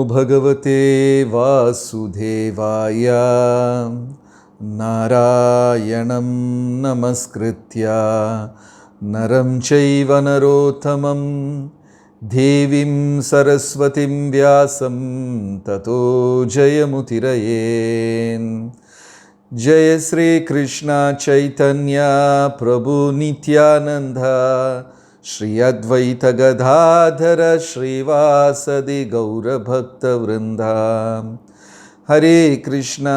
भगवते वासुदेवाय नारायणं नमस्कृत्य नरं चैव नरोत्तमं देवीं सरस्वतीं व्यासं ततो जयमुदीरये। जय श्री कृष्ण चैतन्य प्रभु नित्यानंद श्री अद्वैत गदाधर श्रीवासदि गौर भक्त वृंदा। हरे कृष्णा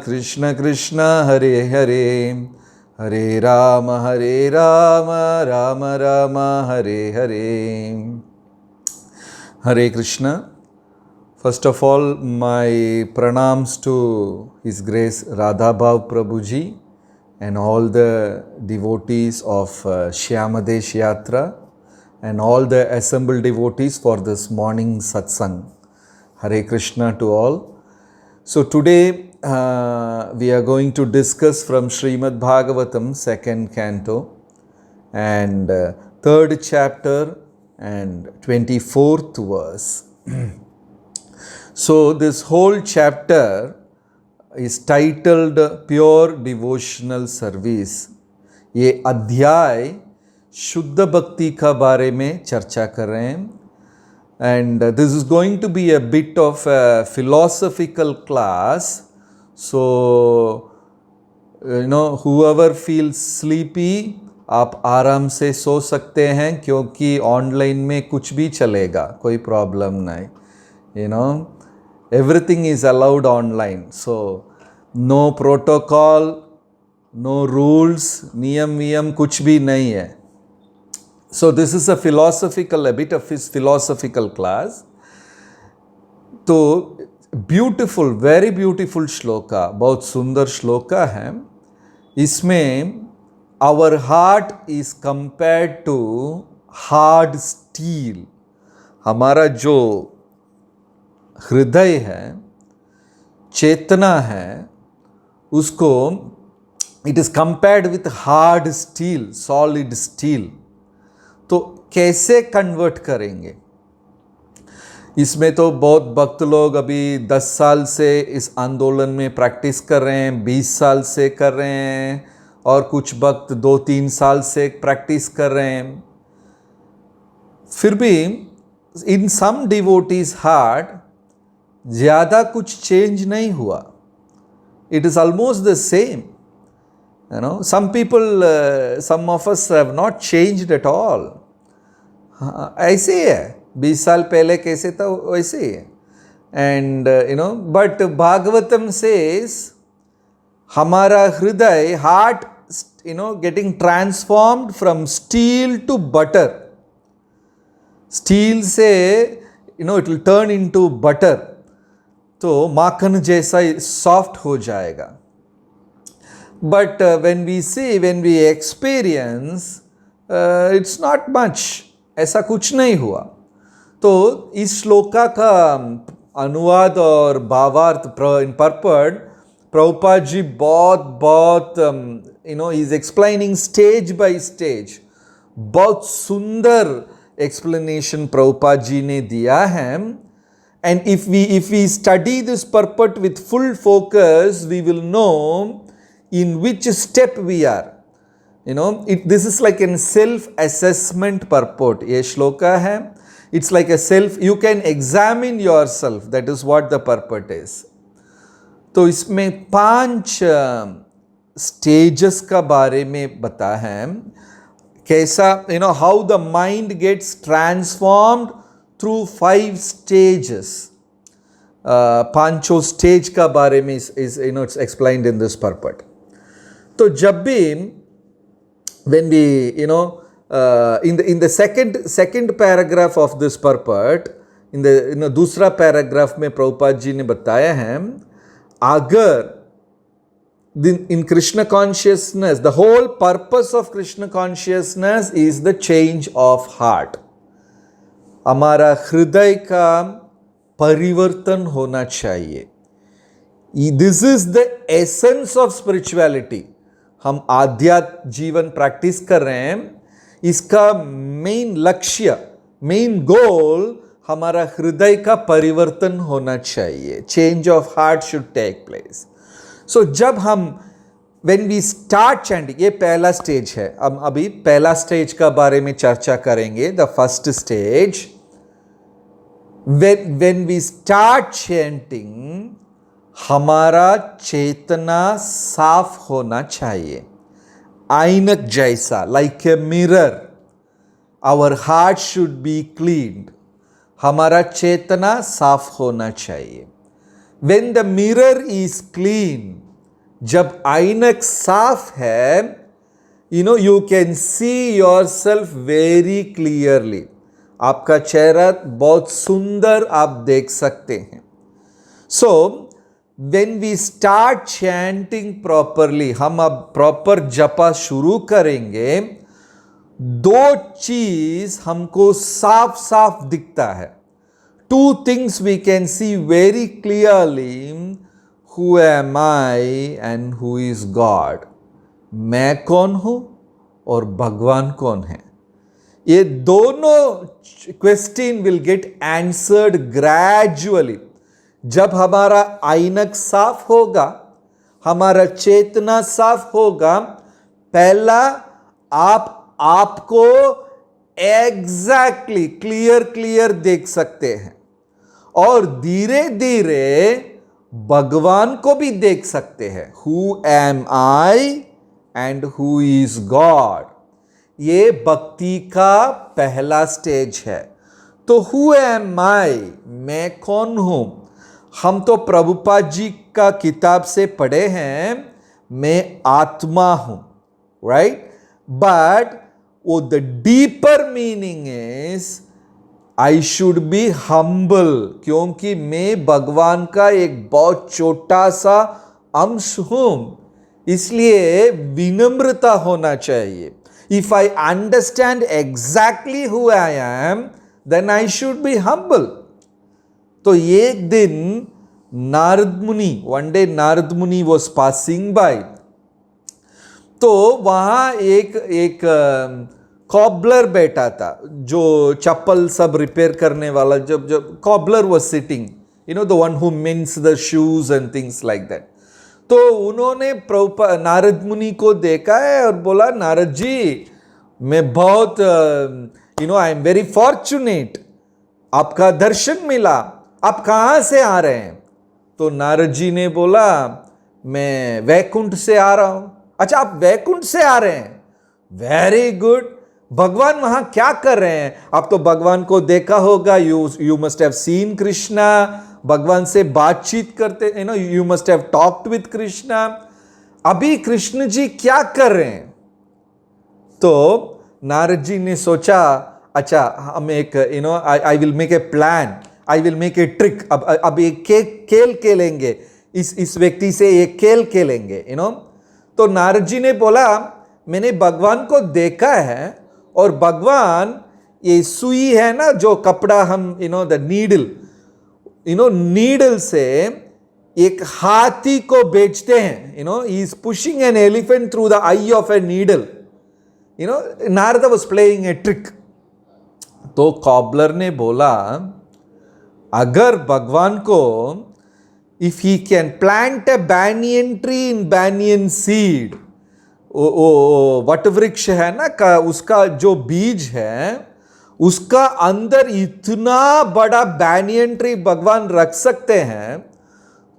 कृष्ण कृष्ण हरे हरे, हरे राम राम राम हरे हरे। हरे Krishna. First of all, my pranams to His Grace Radha Bhav Prabhuji and all the devotees of Shyamadesh Yatra and all the assembled devotees for this morning satsang. Hare Krishna to all. So today we are going to discuss from Srimad Bhagavatam, second canto and third chapter and 24th verse. So this whole chapter is titled Pure Devotional Service. ये अध्याय शुद्ध भक्ति का बारे में चर्चा कर रहे हैं. And this is going to be a bit of a philosophical class. So, whoever feels sleepy, आप आराम से सो सकते हैं क्योंकि ऑनलाइन में कुछ भी चलेगा, कोई प्रॉब्लम नहीं. Everything is allowed online. So, no protocol, no rules, niyam viyam kuch bhi nahi hai. So, this is a bit of his philosophical class. तो beautiful, very beautiful shloka, बहुत सुंदर श्लोका है. इसमें our heart is compared to hard steel. हमारा जो हृदय है, चेतना है, उसको it is compared with hard steel, solid steel. तो कैसे कन्वर्ट करेंगे? इसमें तो बहुत भक्त लोग अभी 10 साल से इस आंदोलन में प्रैक्टिस कर रहे हैं, 20 साल से कर रहे हैं और कुछ भक्त 2-3 साल से प्रैक्टिस कर रहे हैं. फिर भी इन सम डिवोटीज हार्ट ज़्यादा कुछ चेंज नहीं हुआ. It is almost the same. Some people, some of us have not changed at all. ऐसे ही है, 20 साल पहले कैसे था वैसे ही है. एंड बट भागवतम सेज हमारा हृदय, heart, getting transformed from steel to butter. Steel से it will turn into butter. तो माखन जैसा सॉफ्ट हो जाएगा. But when we experience, it's not much, ऐसा कुछ नहीं हुआ. तो इस श्लोका का अनुवाद और भावार्थ इन पर्पट प्रभुपाद जी बहुत is explaining stage by stage. बहुत सुंदर एक्सप्लेनेशन प्रभुपाद जी ने दिया है. And if we study this purport with full focus, we will know in which step we are. This is like a self-assessment purport. ये श्लोका है. It's like a you can examine yourself. That is what the purport is. तो इसमें 5 stages का बारे में बता है. कैसा, how the mind gets transformed through 5 stages. पांचों स्टेज का बारे में is it's explained in this purport. तो जब भी when we in the second paragraph of this purport, in the दूसरा पैराग्राफ में प्रभुपाद जी ने बताया है, अगर in Krishna consciousness, the whole purpose of Krishna consciousness is the change of heart. हमारा हृदय का परिवर्तन होना चाहिए. This is the essence of spirituality. हम आध्यात्म जीवन प्रैक्टिस कर रहे हैं. इसका मेन लक्ष्य, मेन गोल हमारा हृदय का परिवर्तन होना चाहिए. Change of heart should take place. So जब हम when we start chanting, ये पहला स्टेज है. अब अभी पहला स्टेज का बारे में चर्चा करेंगे. The first stage, when we start chanting, हमारा चेतना साफ होना चाहिए, ऐनक जैसा, like a mirror. Our heart should be cleaned. हमारा चेतना साफ होना चाहिए. When the mirror is clean, जब ऐनक साफ है, you can see yourself very clearly. आपका चेहरा बहुत सुंदर आप देख सकते हैं. So, when we start chanting properly, हम अब प्रॉपर जपा शुरू करेंगे, दो चीज हमको साफ साफ दिखता है. Two things we can see very clearly. Who am I and who is God? मैं कौन हूं और भगवान कौन है? ये दोनों question will get answered gradually. जब हमारा ऐनक साफ होगा, हमारा चेतना साफ होगा, पहला आपको एग्जैक्टली क्लियर देख सकते हैं और धीरे धीरे भगवान को भी देख सकते हैं. Who am I and who is God. ये भक्ति का पहला स्टेज है. तो हु एम आई, मैं कौन हूं? हम तो प्रभुपाद जी का किताब से पढ़े हैं, मैं आत्मा हूं, राइट? बट वो the deeper meaning is I should be humble, क्योंकि मैं भगवान का एक बहुत छोटा सा अंश हूं, इसलिए विनम्रता होना चाहिए. If I understand exactly who I am, then I should be humble. तो एक दिन नारद मुनि, वन डे नारद मुनि वॉज पासिंग बाय. तो वहां एक कॉबलर बैठा था, जो चप्पल सब रिपेयर करने वाला. जब cobbler was sitting, the one who mends the shoes and things like that. तो उन्होंने नारद मुनि को देखा है और बोला, नारद जी, मैं बहुत आई एम वेरी फॉर्चुनेट, आपका दर्शन मिला, आप कहाँ से आ रहे हैं? तो नारद जी ने बोला, मैं वैकुंठ से आ रहा हूं. अच्छा, आप वैकुंठ से आ रहे हैं, वेरी गुड. भगवान वहां क्या कर रहे हैं? आप तो भगवान को देखा होगा, you must have seen Krishna. भगवान से बातचीत करते, you must have talked with Krishna. अभी कृष्ण जी क्या कर रहे हैं? तो नारद जी ने सोचा, अच्छा, हम एक I will make a plan, I will make a trick. अब एक खेल खेलेंगे, इस व्यक्ति से एक खेल खेलेंगे. तो नारद जी ने बोला, मैंने भगवान को देखा है और भगवान, ये सुई है ना, जो कपड़ा हम द नीडल से एक हाथी को बेचते हैं. He is pushing N elephant through the eye of a needle. Narad was playing a trick. तो कॉबलर ने बोला, अगर भगवान को, if he can plant A banyan tree in banyan seed, what वृक्ष है ना का, उसका जो बीज है, उसका अंदर इतना बड़ा banyan ट्री भगवान रख सकते हैं,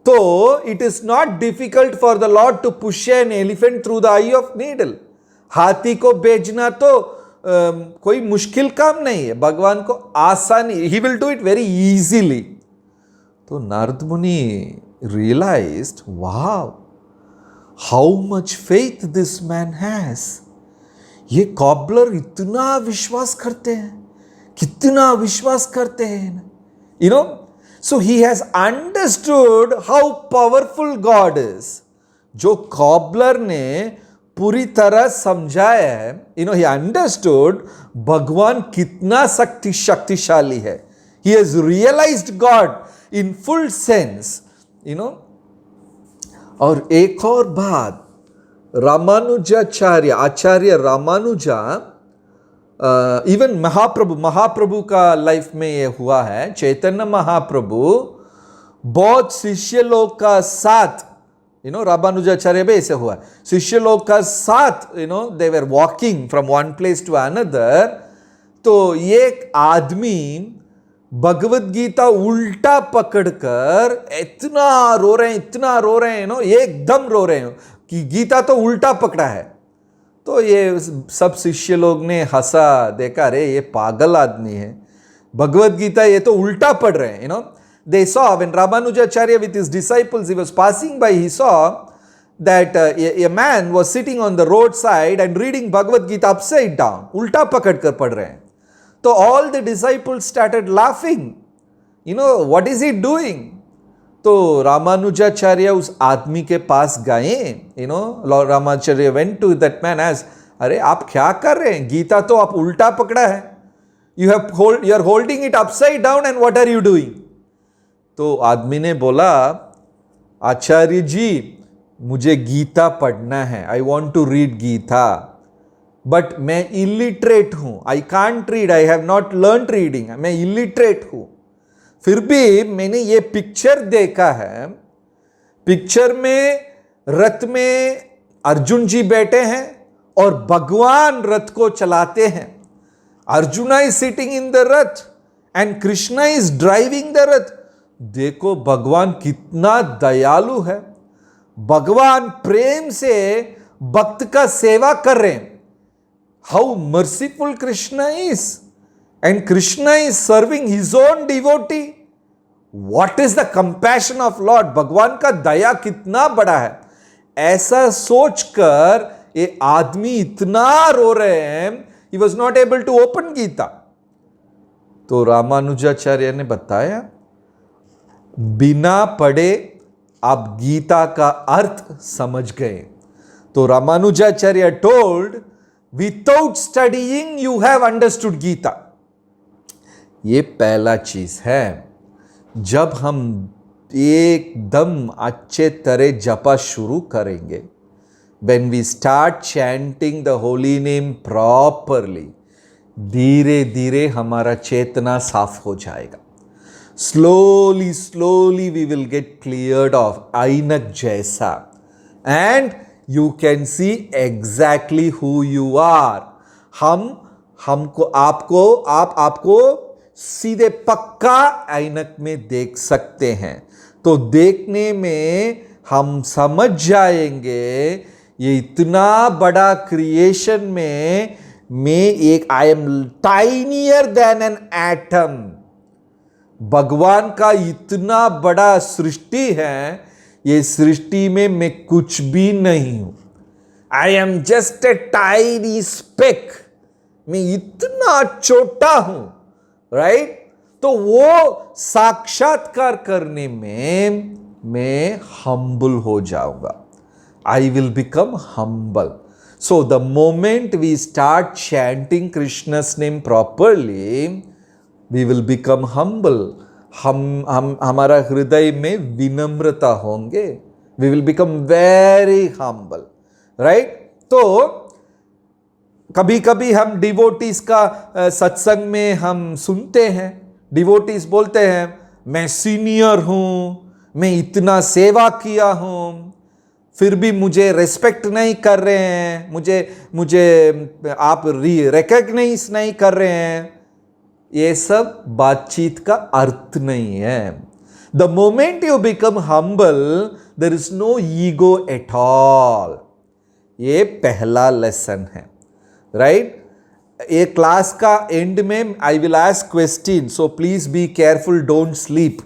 तो it is not difficult for the lord to push an elephant through the eye of needle. हाथी को भेजना तो कोई मुश्किल काम नहीं है, भगवान को आसानी, he will do it very easily. तो Narad Muni realised, wow, how much faith this man has. ये कॉबलर इतना विश्वास करते हैं, कितना विश्वास करते हैं. So he has understood how powerful God is. जो कॉबलर ने पूरी तरह समझाया है, ही अंडरस्टूड भगवान कितना शक्तिशाली है. He has realised God in full sense. और एक और बात, आचार्य रामानुजा इवन महाप्रभु का लाइफ में ये हुआ है। चैतन्य महाप्रभु बहुत शिष्य लोग का साथ, रामानुजाचार्य भी ऐसे हुआ, शिष्य लोग का साथ, they were walking from one place to another. तो एक आदमी भगवत गीता उल्टा पकड़कर इतना रो रहे हैं, एकदम रो रहे हैं कि गीता तो उल्टा पकड़ा है। तो ये सब शिष्य लोग ने हंसा, देखा रे ये पागल आदमी है, भगवत गीता ये तो उल्टा पढ़ रहे हैं। They saw when Ramanujacharya with his disciples, he was passing by, he saw that a man was sitting on the roadside and reading Bhagavad Gita upside down, उल्टा पकड़ कर पढ़ रहे हैं। तो all the disciples started laughing, what is he doing? तो रामानुजाचार्य उस आदमी के पास गए, Lord Ramanujacharya went to that man as, अरे आप क्या कर रहे हैं, गीता तो आप उल्टा पकड़ा है, you are holding it upside down and what are you doing? तो आदमी ने बोला, आचार्य जी मुझे गीता पढ़ना है, I want to read Gita, but मैं इलिटरेट हूं, I can't read, I have not learn reading, मैं इलिटरेट हूं। फिर भी मैंने ये पिक्चर देखा है, पिक्चर में रथ में अर्जुन जी बैठे हैं और भगवान रथ को चलाते हैं। Arjuna is sitting in the rath and Krishna is driving the rath. देखो भगवान कितना दयालु है, भगवान प्रेम से भक्त का सेवा कर रहे हैं। How merciful Krishna is, and Krishna is serving his own devotee. What is the compassion of Lord, भगवान का दया कितना बड़ा है। ऐसा सोचकर ये आदमी इतना रो रहे हैं, he was not able to open Gita. तो रामानुजाचार्य ने बताया, बिना पढ़े आप गीता का अर्थ समझ गए। तो Ramanujacharya told, without studying you have understood Gita. ये पहला चीज है। जब हम एकदम अच्छे तरह जपा शुरू करेंगे, when we start chanting the holy name properly, धीरे धीरे हमारा चेतना साफ हो जाएगा। Slowly we will get cleared of ainak jaisa, and you can see exactly who you are. आपको सीधे पक्का ऐनक में देख सकते हैं। तो देखने में हम समझ जाएंगे ये इतना बड़ा क्रिएशन में मैं एक, I am tinier than an atom. भगवान का इतना बड़ा सृष्टि है, ये सृष्टि में मैं कुछ भी नहीं हूं। I am just a tiny speck, मैं इतना छोटा हूं, राइट? तो वो साक्षात्कार करने में मैं हम्बल हो जाऊंगा। I will become humble. So the moment we start chanting Krishna's name properly, we will become humble. हमारा हृदय में विनम्रता होंगे, we will become very humble, right? तो कभी कभी हम डिवोटीज का सत्संग में हम सुनते हैं, डिवोटीज बोलते हैं मैं सीनियर हूं, मैं इतना सेवा किया हूं, फिर भी मुझे रेस्पेक्ट नहीं कर रहे हैं, मुझे आप रिकॉग्नाइज नहीं कर रहे हैं। ये सब बातचीत का अर्थ नहीं है। The moment you become humble, there is no ego at all. ये पहला लेसन है, राइट? ये क्लास का एंड में I will ask question, so please be careful, don't sleep,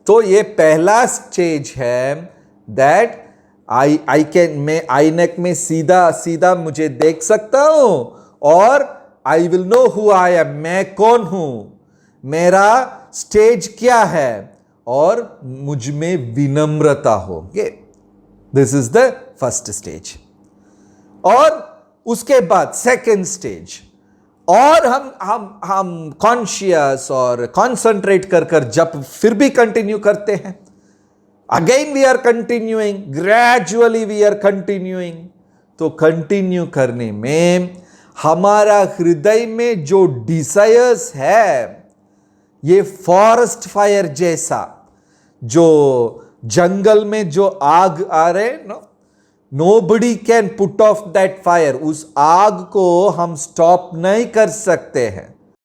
तो ये पहला स्टेज है दैट आई कैन, मैं आईनेक में सीधा मुझे देख सकता हूं और I will know who I M, मैं कौन हूं, मेरा स्टेज क्या है, और मुझ में विनम्रता होगी। This is the first stage. और उसके बाद सेकेंड स्टेज, और हम कॉन्शियस और कॉन्सेंट्रेट कर जब फिर भी कंटिन्यू करते हैं। Again we are continuing, gradually we are continuing. तो कंटिन्यू करने में हमारा हृदय में जो डिजायर्स है, ये फॉरेस्ट फायर जैसा, जो जंगल में जो आग आ रहे no, nobody can put off that fire, उस आग को हम स्टॉप नहीं कर सकते हैं।